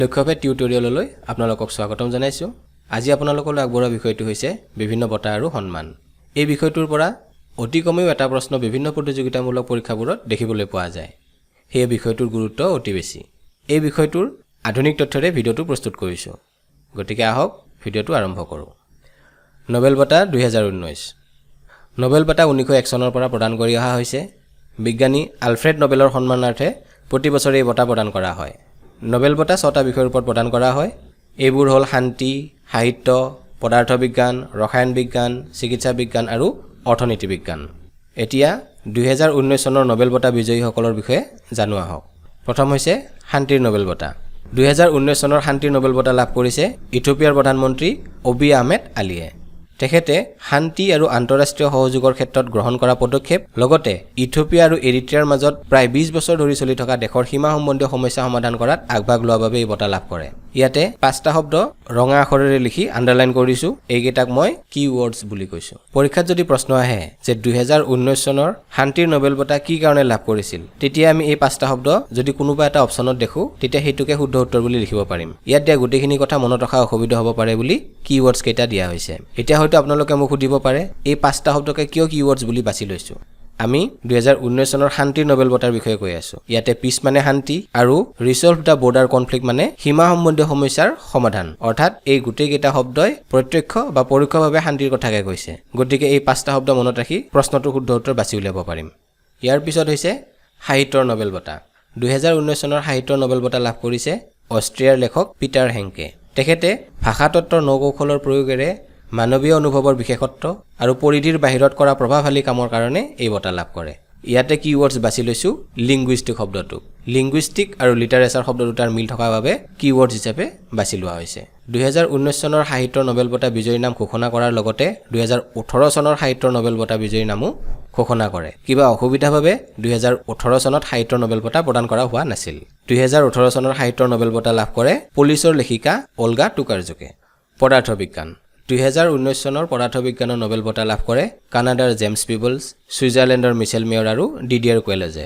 লক্ষ্যভেদ টিউটোৰিয়েললৈ আপোনালোকক স্বাগতম জনাইছো। আজি আপোনালোকলৈ আগবঢ়োৱা বিষয়টো হৈছে বিভিন্ন বঁটা আৰু সন্মান। এই বিষয়টোৰ পৰা অতি কমেও এটা প্ৰশ্ন বিভিন্ন প্ৰতিযোগিতামূলক পৰীক্ষাবোৰত দেখিবলৈ পোৱা যায়। সেই বিষয়টোৰ গুৰুত্ব অতি বেছি। এই বিষয়টোৰ আধুনিক তথ্যৰে ভিডিঅ'টো প্ৰস্তুত কৰিছো। গতিকে আহক ভিডিঅ'টো আৰম্ভ কৰোঁ। নোবেল বঁটা 2019। নোবেল বঁটা 1901 চনৰ পৰা প্ৰদান কৰি অহা হৈছে। বিজ্ঞানী আলফ্ৰেড নোবেলৰ সন্মানাৰ্থে প্ৰতি বছৰে এই বঁটা প্ৰদান কৰা হয়। নোবেল বঁটা 6টা বিষয়ৰ ওপৰত প্ৰদান কৰা হয়। এইবোৰ হ'ল শান্তি, সাহিত্য, পদাৰ্থ বিজ্ঞান, ৰসায়ন বিজ্ঞান, চিকিৎসা বিজ্ঞান আৰু অৰ্থনীতি বিজ্ঞান। এতিয়া 2019 চনৰ নোবেল বঁটা বিজয়ীসকলৰ বিষয়ে জানো আহক। প্ৰথম হৈছে শান্তিৰ নোবেল বঁটা। 2019 চনৰ শান্তিৰ নোবেল বঁটা লাভ কৰিছে ইথিওপিয়াৰ প্ৰধানমন্ত্ৰী অবি আহমেদ আলীয়ে। তেখেতে শান্তি আৰু আন্তঃৰাষ্ট্ৰীয় সহযোগৰ ক্ষেত্ৰত গ্ৰহণ কৰা পদক্ষেপ লগতে ইথিওপিয়া আৰু এৰিট্ৰিয়াৰ মাজত প্ৰায় 20 বছৰ ধৰি চলি থকা দেশৰ সীমা সম্বন্ধীয় সমস্যা সমাধান কৰাত আগভাগ লোৱাৰ বাবে এই বঁটা লাভ কৰে। ইয়াতে 5টা শব্দ ৰঙা আখৰেৰে লিখি আণ্ডাৰলাইন কৰিছো। এইকেইটাক মই কি ৱৰ্ডছ বুলি কৈছো। পৰীক্ষাত যদি প্ৰশ্ন আহে যে 2019 চনৰ শান্তিৰ নোবেল বঁটা কি কাৰণে লাভ কৰিছিল, তেতিয়া আমি এই 5টা শব্দ যদি কোনোবা এটা অপচনত দেখো তেতিয়া সেইটোকে শুদ্ধ উত্তৰ বুলি লিখিব পাৰিম। ইয়াত দিয়া গোটেইখিনি কথা মনত ৰখা অসুবিধা হ'ব পাৰে বুলি কি ৱৰ্ডছ কেইটা দিয়া হৈছে। এতিয়া হয়তো আপোনালোকে মোক সুধিব পাৰে এই 5টা শব্দকে কিয় কি ৱৰ্ডছ বুলি বাছি লৈছো। আমি 2019 চনৰ শান্তিৰ নোবেল বঁটাৰ বিষয়ে কৈ আছো। ইয়াতে পিছ মানে শান্তি আৰু ৰিচল্ভ দ্য বৰ্ডাৰ কনফ্লিক্ট মানে সীমা সম্বন্ধীয় সমস্যাৰ সমাধান। অৰ্থাৎ এই গোটেইকেইটা শব্দই প্ৰত্যক্ষ বা পৰোক্ষভাৱে শান্তিৰ কথাকে কৈছে। গতিকে এই 5টা শব্দ মনত ৰাখি প্ৰশ্নটোৰ শুদ্ধ উত্তৰ বাছি উলিয়াব পাৰিম। ইয়াৰ পিছত হৈছে সাহিত্যৰ নোবেল বঁটা। 2019 চনৰ সাহিত্যৰ নোবেল বঁটা লাভ কৰিছে অষ্ট্ৰিয়াৰ লেখক পিটাৰ হেংকে। তেখেতে ভাষাতত্ত্বৰ নৌকৌশলৰ প্ৰয়োগেৰে মানৱীয় অনুভৱৰ বিশেষত্ব আৰু পৰিধিৰ বাহিৰত কৰা প্ৰভাৱশালী কামৰ কাৰণে এই বঁটা লাভ কৰে। ইয়াতে কি ৱৰ্ডছ বাছি লৈছো লিংগুইষ্টিক শব্দটো। লিংগুইষ্টিক আৰু লিটাৰেচাৰ শব্দ দুটাৰ মিল থকাৰ বাবে কি ৱৰ্ডছ হিচাপে বাছি লোৱা হৈছে। 2019 চনৰ সাহিত্যৰ নোবেল বঁটা বিজয়ীৰ নাম ঘোষণা কৰাৰ লগতে 2018 চনৰ সাহিত্যৰ নোবেল বঁটা বিজয়ীৰ নামো ঘোষণা কৰে। কিবা অসুবিধাৰ বাবে 2018 চনত সাহিত্যৰ নোবেল বঁটা প্ৰদান কৰা হোৱা নাছিল। 2018 চনৰ সাহিত্যৰ নোবেল বঁটা লাভ কৰে পুলিচৰ লেখিকা অলগা টুকাৰ্জুকে। পদাৰ্থ বিজ্ঞান। 2019 চনৰ পদাৰ্থ বিজ্ঞানৰ নোবেল বঁটা লাভ কৰে কানাডাৰ জেমছ পিবলছ, ছুইজাৰলেণ্ডৰ মিচেল মেয়ৰ আৰু ডিডিয়াৰ কুৱেলজে।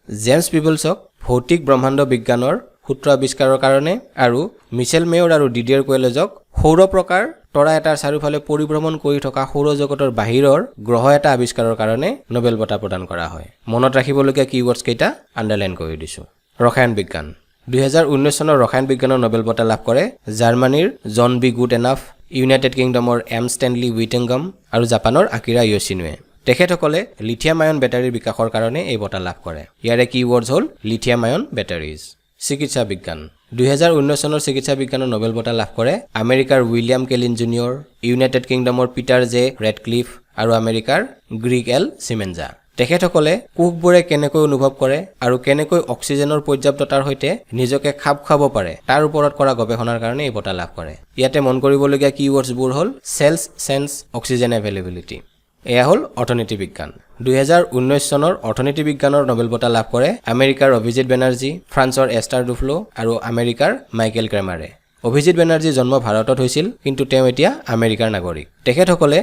জেমছ পিবলছক ভৌতিক ব্ৰহ্মাণ্ড বিজ্ঞানৰ সূত্ৰ আৱিষ্কাৰৰ কাৰণে আৰু মিচেল মেয়ৰ আৰু ডিডিয়াৰ কুৱেলজক সৌৰ প্ৰকাৰ তৰা এটাৰ চাৰিওফালে পৰিভ্ৰমণ কৰি থকা সৌৰজগতৰ বাহিৰৰ গ্ৰহ এটা আৱিষ্কাৰৰ কাৰণে নোবেল বঁটা প্ৰদান কৰা হয়। মনত ৰাখিবলগীয়া কি ৱৰ্ডছ কেইটা আণ্ডাৰলাইন কৰি দিছো। ৰসায়ন বিজ্ঞান। 2019 চনৰ ৰসায়ন বিজ্ঞানৰ নোবেল বঁটা লাভ কৰে জাৰ্মানীৰ John B Goodenough, United কিংডমৰ এম ষ্টেনলি উইটেংগাম আৰু জাপানৰ আকিৰা য়োশিনোৱে। তেখেতসকলে লিথিয়াম আয়ন বেটাৰীৰ বিকাশৰ কাৰণে এই বঁটা লাভ কৰে। ইয়াৰে কি ৱৰ্ডছ হ'ল লিথিয়াম আয়ন বেটাৰিজ। চিকিৎসা বিজ্ঞান। 2019 চনৰ চিকিৎসা বিজ্ঞানৰ নোবেল বঁটা লাভ কৰে আমেৰিকাৰ উইলিয়াম কেলিন জুনিয়ৰ, ইউনাইটেড কিংডমৰ পিটাৰ জে ৰেডক্লিফ আৰু আমেৰিকাৰ গ্ৰীগ এল চিমেঞ্জা। তেখেতসকলে কোষবোৰে কেনেকৈ অনুভৱ কৰে আৰু কেনেকৈ অক্সিজেনৰ পৰ্যাপ্ততাৰ সৈতে নিজকে খাপ খুৱাব পাৰে তাৰ ওপৰত কৰা গৱেষণাৰ কাৰণে এই বঁটা লাভ কৰে। ইয়াতে মন কৰিবলগীয়া কি ৱৰ্ডছবোৰ হ'ল চেলছ, চেন্স, অক্সিজেন এভেইলেবিলিটি। এয়া হ'ল অৰ্থনীতি বিজ্ঞান। 2019 চনৰ অৰ্থনীতি বিজ্ঞানৰ নোবেল বঁটা লাভ কৰে আমেৰিকাৰ অভিজিত বেনাৰ্জী, ফ্ৰান্সৰ এষ্টাৰ ডুফ্লো আৰু আমেৰিকাৰ মাইকেল ক্ৰেমাৰে। অভিজিত বেনাৰ্জীৰ জন্ম ভাৰতত হৈছিল, কিন্তু তেওঁ এতিয়া আমেৰিকাৰ নাগৰিক। তেখেতসকলে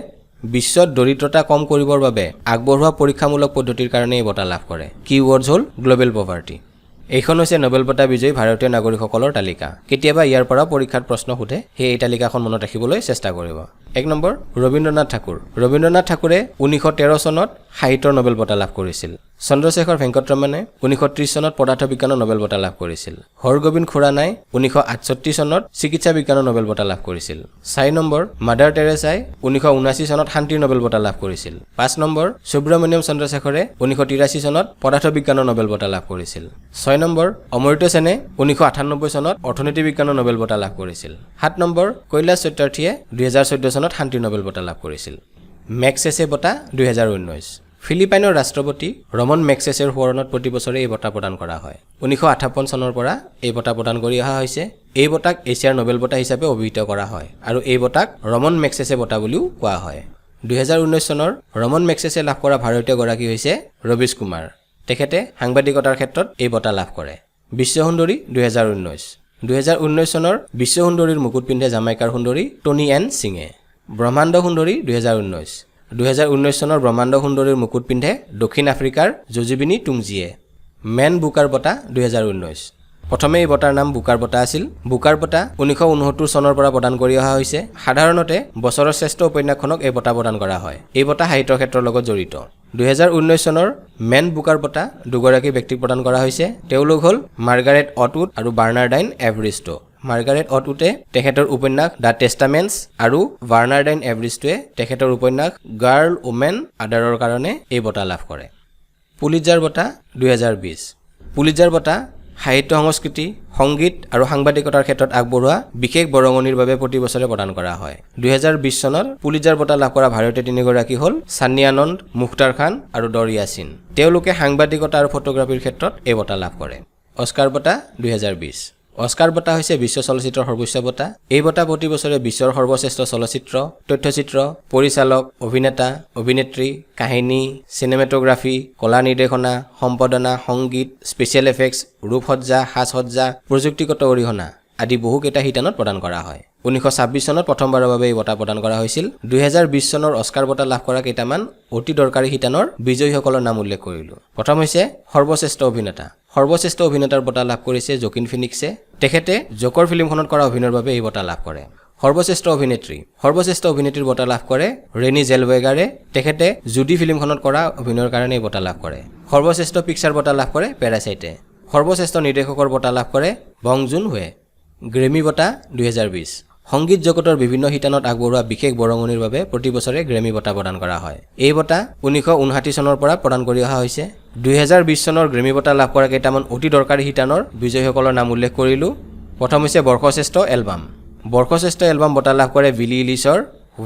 বিশ্বত দৰিদ্ৰতা কম কৰিবৰ বাবে আগবঢ়োৱা পৰীক্ষামূলক পদ্ধতিৰ কাৰণে এই বঁটা লাভ কৰে। কি ৱৰ্ডছ হ'ল গ্ল'বেল পভাৰ্টি। এইখন হৈছে নোবেল বঁটা বিজয়ী ভাৰতীয় নাগৰিকসকলৰ তালিকা। কেতিয়াবা ইয়াৰ পৰা পৰীক্ষাত প্ৰশ্ন সোধে, সেয়ে এই তালিকাখন মনত ৰাখিবলৈ চেষ্টা কৰিব। 1 নম্বৰ ৰবীন্দ্ৰনাথ ঠাকুৰ। ৰবীন্দ্ৰনাথ ঠাকুৰে 1913 চনত সাহিত্যৰ নোবেল বঁটা লাভ কৰিছিল। চন্দ্ৰশেখৰ ভেংকটৰমণে 1930 চনত পদাৰ্থ বিজ্ঞানৰ নোবেল বঁটা লাভ কৰিছিল। হৰগোবিন্দ খুৰানাই 1968 চনত চিকিৎসা বিজ্ঞানৰ নোবেল বঁটা লাভ কৰিছিল। 4 নম্বৰ মাদাৰ টেৰেছাই 1979 চনত শান্তিৰ নোবেল বঁটা লাভ কৰিছিল। 5 নম্বৰ সুব্ৰমণ্যম চন্দ্ৰশেখৰে 1983 চনত পদাৰ্থ বিজ্ঞানৰ নোবেল বঁটা লাভ কৰিছিল। 6 নম্বৰ অমৰ্ত্য সেনে 1998 চনত অৰ্থনীতি বিজ্ঞানৰ নোবেল বঁটা লাভ কৰিছিল। 7 নম্বৰ কৈলাশ সত্যাৰ্থীয়ে 2014 চনত শান্তিৰ নোবেল বঁটা লাভ কৰিছিল। মেগছেছে বঁটা 2019। ফিলিপাইনৰ ৰাষ্ট্ৰপতি ৰমন মেগছেছেৰ সোঁৱৰণত প্ৰতি বছৰে এই বঁটা প্ৰদান কৰা হয়। 1958 চনৰ পৰা এই বঁটা প্ৰদান কৰি অহা হৈছে। এই বঁটাক এছিয়াৰ নোবেল বঁটা হিচাপে অভিহিত কৰা হয় আৰু এই বঁটাক ৰমন মেগছেছে বঁটা বুলিও কোৱা হয়। 2019 চনৰ ৰমন মেগছেছে লাভ কৰা ভাৰতীয় গৰাকী হৈছে ৰবিশ কুমাৰ। তেখেতে সাংবাদিকতাৰ ক্ষেত্ৰত এই বঁটা লাভ কৰে। বিশ্ব সুন্দৰী 2019। 2019 চনৰ বিশ্ব সুন্দৰীৰ মুকুট পিন্ধে জামাইকাৰ সুন্দৰী টনি এন সিঙে। ব্ৰহ্মাণ্ড সুন্দৰী 2019। 2019 চনৰ ব্ৰহ্মাণ্ড সুন্দৰীৰ মুকুট পিন্ধে দক্ষিণ আফ্ৰিকাৰ জজিবিনী টুংজিয়ে। মেন বুকাৰ বঁটা 2019। প্ৰথমে এই বঁটাৰ নাম বুকাৰ বঁটা আছিল। বুকাৰ বঁটা 1969 চনৰ পৰা প্ৰদান কৰি অহা হৈছে। সাধাৰণতে বছৰৰ শ্ৰেষ্ঠ উপন্যাসখনক এই বঁটা প্ৰদান কৰা হয়। এই বঁটা সাহিত্যৰ ক্ষেত্ৰৰ লগত জড়িত। 2019 চনৰ মেন বুকাৰ বঁটা দুগৰাকী ব্যক্তিক প্ৰদান কৰা হৈছে। তেওঁলোক হ'ল মাৰ্গাৰেট অটউড আৰু বাৰ্নাৰ্ডাইন এভৰিষ্টো। মাৰ্গাৰেট অটউডে তেখেতৰ উপন্যাস দ্য টেষ্টামেণ্টছ আৰু বাৰ্নাৰ্ডাইন এভৰিষ্টোৱে তেখেতৰ উপন্যাস গাৰ্ল ওমেন আদাৰৰ কাৰণে এই বঁটা লাভ কৰে। পুলিটজাৰ বঁটা 2020। পুলিটজাৰ বঁটা সাহিত্য সংস্কৃতি, সংগীত আৰু সাংবাদিকতাৰ ক্ষেত্ৰত আগবঢ়োৱা বিশেষ বৰঙণিৰ বাবে প্ৰতি বছৰে প্ৰদান কৰা হয়। 2020 চনৰ পুলিটজাৰ বঁটা লাভ কৰা ভাৰতীয় তিনিগৰাকী হ'ল ছান্নী আনন্দ, মুখতাৰ খান আৰু দৰ ইয়াছিন। তেওঁলোকে সাংবাদিকতা আৰু ফটোগ্ৰাফীৰ ক্ষেত্ৰত এই বঁটা লাভ কৰে। অস্কাৰ বঁটা 2020। অস্কাৰ বঁটা হৈছে বিশ্ব চলচ্চিত্ৰৰ সৰ্বোচ্চ বঁটা। এই বঁটা প্ৰতি বছৰে বিশ্বৰ সৰ্বশ্ৰেষ্ঠ চলচ্চিত্ৰ, তথ্যচিত্ৰ, পৰিচালক, অভিনেতা, অভিনেত্ৰী, কাহিনী, চিনেমেটোগ্ৰাফী, কলা নিৰ্দেশনা, সম্পাদনা, সংগীত, স্পেচিয়েল এফেক্টছ, ৰূপসজ্জা, সাজসজ্জা, প্ৰযুক্তিগত অৰিহণা আদি বহুকেইটা শিতানত প্ৰদান কৰা হয়। 1926 চনত প্ৰথমবাৰৰ বাবে এই বঁটা প্ৰদান কৰা হৈছিল। 2020 চনৰ অস্কাৰ বঁটা লাভ কৰা কেইটামান অতি দৰকাৰী শিতানৰ বিজয়ীসকলৰ নাম উল্লেখ কৰিলোঁ। প্ৰথম হৈছে সৰ্বশ্ৰেষ্ঠ অভিনেতা। সৰ্বশ্ৰেষ্ঠ অভিনেতাৰ বঁটা লাভ কৰিছে জকিন ফিনিক্সে। তেখেতে জকৰ ফিল্মখনত কৰা অভিনয়ৰ বাবে এই বঁটা লাভ কৰে। সৰ্বশ্ৰেষ্ঠ অভিনেত্ৰী। সৰ্বশ্ৰেষ্ঠ অভিনেত্ৰীৰ বঁটা লাভ কৰে ৰেনী জেলৱেগাৰে। তেখেতে জুডি ফিল্মখনত কৰা অভিনয়ৰ কাৰণে এই বঁটা লাভ কৰে। সৰ্বশ্ৰেষ্ঠ পিকচাৰ বঁটা লাভ কৰে পেৰাচাইটে। সৰ্বশ্ৰেষ্ঠ নিৰ্দেশকৰ বঁটা লাভ কৰে বং জুন হোৱে। গ্ৰেমী বঁটা 2020। সংগীত জগতৰ বিভিন্ন শিতানত আগবঢ়োৱা বিশেষ বৰঙণিৰ বাবে প্ৰতি বছৰে গ্ৰেমী বঁটা প্ৰদান কৰা হয়। এই বঁটা 1959 চনৰ পৰা প্ৰদান কৰি অহা হৈছে। 2020 চনৰ গ্ৰেমী বঁটা লাভ কৰা কেইটামান অতি দৰকাৰী শিতানৰ বিজয়ীসকলৰ নাম উল্লেখ কৰিলোঁ। প্ৰথম হৈছে বৰ্ষশ্ৰেষ্ঠ এলবাম। বৰ্ষশ্ৰেষ্ঠ এলবাম বঁটা লাভ কৰে বিলি ইলিছৰ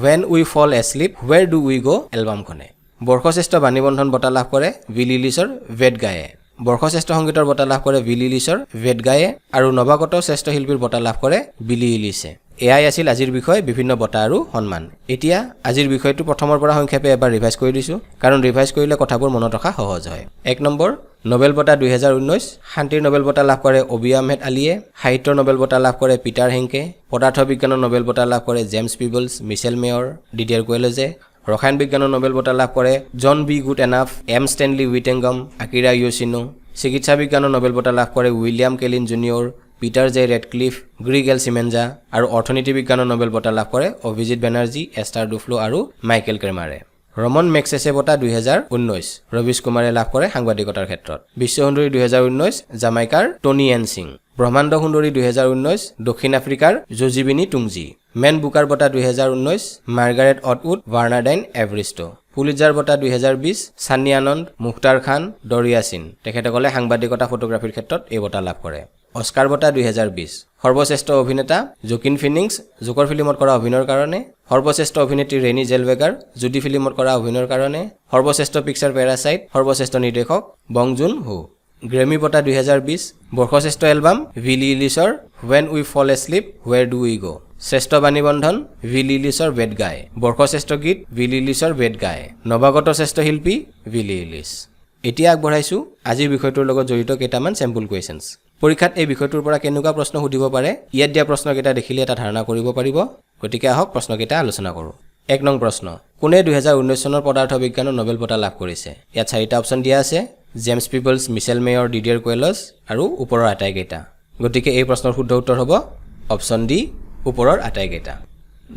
when we fall asleep ৱেৰ do উই গ' এলবামখনে। বৰ্ষশ্ৰেষ্ঠ বাণীবন্ধন বঁটা লাভ কৰে বিলি ইলিছৰ ভেট গায়ে। বৰ্ষশ্ৰেষ্ঠ সংগীতৰ বঁটা লাভ কৰে বিলি ইলিছৰ ভেট গায়ে আৰু নৱাগত শ্ৰেষ্ঠ শিল্পীৰ বঁটা লাভ কৰে বিলি ইলিছে। এয়াই আছিল আজিৰ বিষয়, বিভিন্ন বঁটা আৰু সন্মান। এতিয়া আজিৰ বিষয়টো প্ৰথমৰ পৰা সংক্ষেপে এবাৰ ৰিভাইজ কৰি দিছোঁ, কাৰণ ৰিভাইজ কৰিলে কথাবোৰ মনত ৰখা সহজ হয়। 1 নম্বৰ নোবেল বঁটা 2019। শান্তিৰ নোবেল বঁটা লাভ কৰে অবি আহমেদ আলীয়ে। সাহিত্যৰ নোবেল বঁটা লাভ কৰে পিটাৰ হেংকে। পদাৰ্থ বিজ্ঞানৰ নোবেল বঁটা লাভ কৰে James Peebles, Michel Mayor, Didier Queloz. ৰসায়ন বিজ্ঞানৰ নোবেল বঁটা লাভ কৰে John B Goodenough, M Stanley Whittingham, Akira Yoshino. চিকিৎসা বিজ্ঞানৰ নোবেল বঁটা লাভ কৰে William Kaelin junior, Peter J Ratcliffe, Gregg L Semenza. আৰু অৰ্থনীতি বিজ্ঞানৰ নোবেল বঁটা লাভ কৰে অভিজিৎ বেনাৰ্জী, এষ্টাৰ ডুফ্লো আৰু মাইকেল ক্ৰেমাৰে। ৰমন মেগছেছে বঁটা 2019 ৰবিশ কুমাৰে লাভ কৰে সাংবাদিকতাৰ ক্ষেত্ৰত। বিশ্ব সুন্দৰী 2019 জামাইকাৰ টনি এন সিং। ব্ৰহ্মাণ্ড সুন্দৰী 2019 দক্ষিণ আফ্ৰিকাৰ জজিবিনী টুংজি। মেন বুকাৰ বঁটা 2019 মাৰ্গাৰেট অটউড, বাৰ্নাৰ্ডাইন এভৰিষ্টো। পুলিটজাৰ বঁটা 2020 ছান্নী আনন্দ, মুখতাৰ খান, দৰ ইয়াছিন। তেখেতসকলে সাংবাদিকতা ফটোগ্ৰাফীৰ ক্ষেত্ৰত এই বঁটা লাভ কৰে। অস্কাৰ বঁটা 2020 সৰ্বশ্ৰেষ্ঠ অভিনেতা জকিন ফিনিক্স, জকৰ ফিল্মত কৰা অভিনয়ৰ কাৰণে। সৰ্বশ্ৰেষ্ঠ অভিনেত্ৰী ৰেনী জেলৱেগাৰ, জুডি ফিল্মত কৰা অভিনয়ৰ কাৰণে। সৰ্বশ্ৰেষ্ঠ পিকচাৰ পেৰাচাইট। সৰ্বশ্ৰেষ্ঠ নিৰ্দেশক বং জুন হো। গ্ৰেমী বঁটা 2020 বৰ্ষশ্ৰেষ্ঠ এলবাম ভিলি ইলিছৰ when we fall asleep ৱেৰ do উই গ'। শ্ৰেষ্ঠ বাণীবন্ধন ভিলি ইলিছৰ ভেট গায়ে। বৰ্ষশ্ৰেষ্ঠ গীত ভিলি ইলিছৰ ভেট গায়ে। নৱাগত শ্ৰেষ্ঠ শিল্পী ভিলি ইলিছ। এতিয়া আগবঢ়াইছোঁ আজিৰ বিষয়টোৰ লগত জড়িত কেইটামান চেম্পুল কুৱেশ্যনছ। পৰীক্ষাত এই বিষয়টোৰ পৰা কেনেকুৱা প্ৰশ্ন সুধিব পাৰে ইয়াত দিয়া প্ৰশ্নকেইটা দেখিলে এটা ধাৰণা কৰিব পাৰিব। গতিকে আহক প্ৰশ্নকেইটা আলোচনা কৰোঁ। 1 নং প্ৰশ্ন, কোনে 2019 চনৰ পদাৰ্থ বিজ্ঞানৰ নোবেল বঁটা লাভ কৰিছে? ইয়াত 4টা অপশ্যন দিয়া আছে, James Peebles, Michel Mayor, Didier কুৱেলজ আৰু ওপৰৰ আটাইকেইটা। গতিকে এই প্ৰশ্নৰ শুদ্ধ উত্তৰ হ'ব অপশ্যন ডি, ওপৰৰ আটাইকেইটা।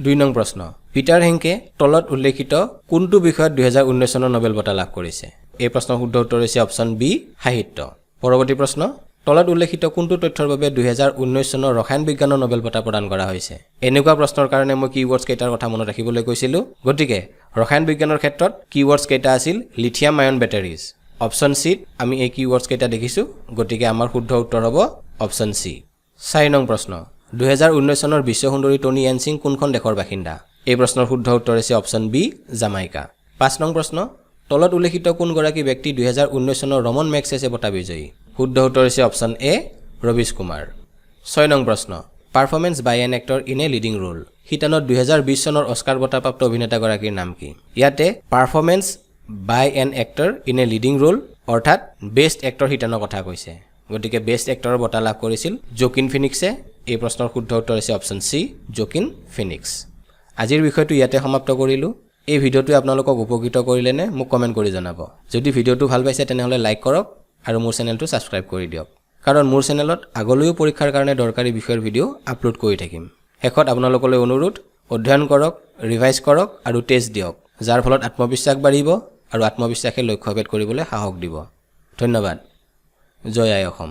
2 নং প্ৰশ্ন, পিটাৰ হেংকে তলত উল্লেখিত কোনটো বিষয়ত 2019 চনৰ নোবেল বঁটা লাভ কৰিছে? এই প্ৰশ্নৰ শুদ্ধ উত্তৰ হৈছে অপশ্যন বি, সাহিত্য। পৰৱৰ্তী প্ৰশ্ন, তলত উল্লেখিত কোনটো তথ্যৰ বাবে 2019 চনৰ ৰসায়ন বিজ্ঞানৰ নোবেল বঁটা প্ৰদান কৰা হৈছে? এনেকুৱা প্ৰশ্নৰ কাৰণে মই কিৱৰ্ডছ কেইটাৰ কথা মনত ৰাখিবলৈ কৈছিলোঁ। গতিকে ৰসায়ন বিজ্ঞানৰ ক্ষেত্ৰত কিৱৰ্ডছ কেইটা আছিল লিথিয়াম আয়ন বেটাৰিজ। অপশ্যন চিত আমি এই কিৱৰ্ডছ কেইটা দেখিছোঁ। গতিকে আমাৰ শুদ্ধ উত্তৰ হ'ব অপশ্যন চি। 4 নং প্ৰশ্ন, 2019 চনৰ বিশ্ব সুন্দৰী টনি এন সিং কোনখন দেশৰ বাসিন্দা? এই প্ৰশ্নৰ শুদ্ধ উত্তৰ হৈছে অপশ্যন বি, জামাইকা। 5 নং প্ৰশ্ন, তলত উল্লেখিত কোনগৰাকী ব্যক্তি 2019 চনৰ ৰমন মেগছেছে বঁটা বিজয়ী? শুদ্ধ উত্তৰ হৈছে অপশ্যন এ, ৰবিশ কুমাৰ। 6 নং প্ৰশ্ন, performance by an actor in a leading role. শিতানত 2020 চনৰ অস্কাৰ বঁটাপ্ৰাপ্ত অভিনেতাগৰাকীৰ নাম কি? ইয়াতে performance by an actor in a leading role অৰ্থাৎ বেষ্ট এক্টৰ শিতানৰ কথা কৈছে। গতিকে বেষ্ট এক্টৰৰ বঁটা লাভ কৰিছিল জকিন ফিনিক্সে। এই প্ৰশ্নৰ শুদ্ধ উত্তৰ হৈছে অপশ্যন চি, জকিন ফিনিক্স। আজিৰ বিষয়টো ইয়াতে সমাপ্ত কৰিলোঁ। এই ভিডিঅ'টোৱে আপোনালোকক উপকৃত কৰিলেনে মোক কমেণ্ট কৰি জনাব। যদি ভিডিঅ'টো ভাল পাইছে তেনেহ'লে লাইক কৰক আৰু মোৰ চেনেলটো ছাবস্ক্ৰাইব কৰি দিয়ক। কাৰণ মোৰ চেনেলত আগলৈও পৰীক্ষাৰ কাৰণে দৰকাৰী বিষয়ৰ ভিডিঅ' আপলোড কৰি থাকিম। শেষত আপোনালোকলৈ অনুৰোধ, অধ্যয়ন কৰক, ৰিভাইজ কৰক আৰু টেষ্ট দিয়ক, যাৰ ফলত আত্মবিশ্বাস বাঢ়িব আৰু আত্মবিশ্বাসে লক্ষ্যভেদ কৰিবলৈ সাহস দিব। ধন্যবাদ। জয় আই অসম।